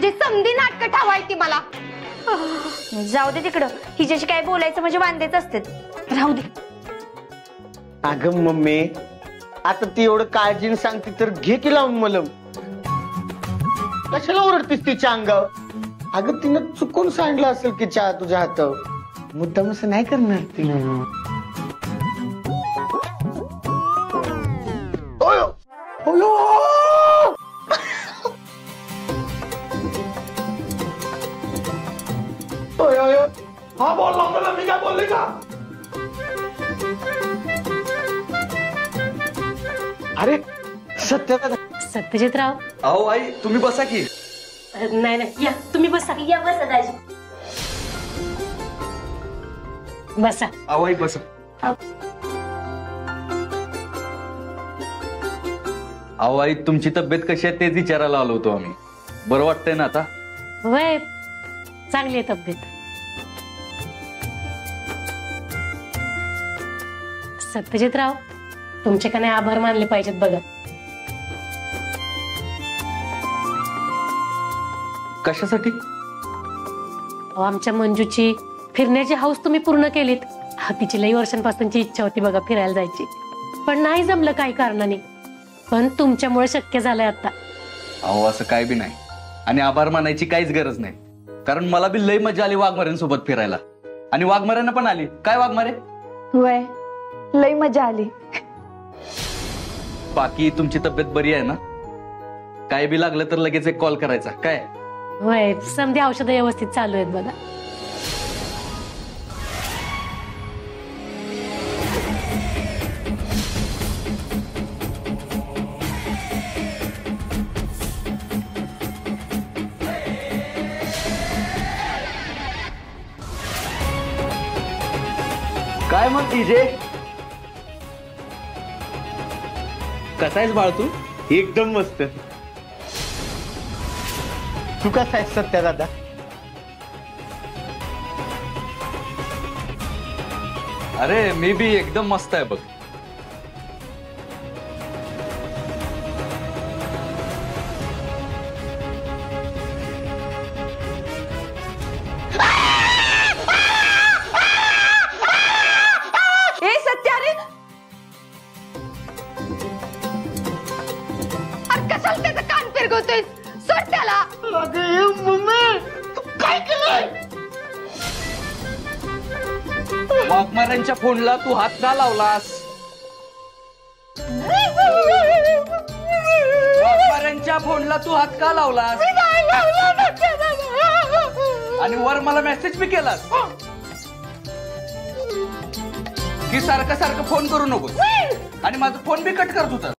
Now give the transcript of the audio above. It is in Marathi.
तुझी समधी नाटक ठावायची मला। जाऊ दे तिकडं, हिच्याशी काय बोलायचं म्हणजे वांदेच असते, राहू दे। अगं मम्मी, आता ती एवढं काळजीने सांगते तर घे की लावून मलम। कशाला ओरडतेस तिच्या अंगावर? अगं तिनं चुकून सांडलं असेल की चहा तुझ्या हातावर, मुद्दाम असं नाही करणार ती। ओयो ओयो ओयो ओयो, हा बोलला मला, मी काय बोलले का? अरे सत्यजितराव, अहो आई तुम्ही बसा की। नाही नाही, या तुम्ही बसा, या बसा दाजी, बसा। अहो आई बसा। अहो आई तुमची तब्येत कशी आहे तेच विचारायला आलो होतो आम्ही। बरं वाटतंय ना आता? वय चांगली आहे तब्येत। सत्यजितराव, तुमचे का नाही आभार मानले पाहिजेत बघा। कशासाठी? आमच्या मंजूची फिरण्याची हौस तुम्ही पूर्ण केलीत। तिची लई वर्षांपासूनची इच्छा होती बघा फिरायला जायची, पण नाही जमलं काही कारणाने, पण तुमच्यामुळे शक्य झालंय आता। अहो असं काय बी नाही, आणि आभार मानायची काहीच गरज नाही, कारण मला बी लई मजा आली वाघमाऱ्यांसोबत फिरायला, आणि वाघमाऱ्यांना पण आली। काय वाघमारे? वय लई मजा आली। बाकी तुमची तब्येत बरी आहे ना? काय बी लागलं तर लगेच एक कॉल करायचा काय? वय समधी औषधं व्यवस्थित चालू आहेत बघा। काय मग डीजे, कसा आहेस बाळ तू? एकदम मस्त। तू कसा आहेस सत्या दादा? अरे मी बी एकदम मस्त आहे बघ। ए सत्या रे, अरे कशाला त्याचं कान फिरगवतोय? सोड त्याला। अगं मम्मी, तू काय केलंय? वाघमाऱ्यांच्या फोनला तू हात का लावलास? वाघमाऱ्यांच्या फोनला तू हात का लावलास? आणि वर मला मेसेज बी केलास की सारखं सारखं फोन करू नको, आणि माझा फोन बी कट करत होता।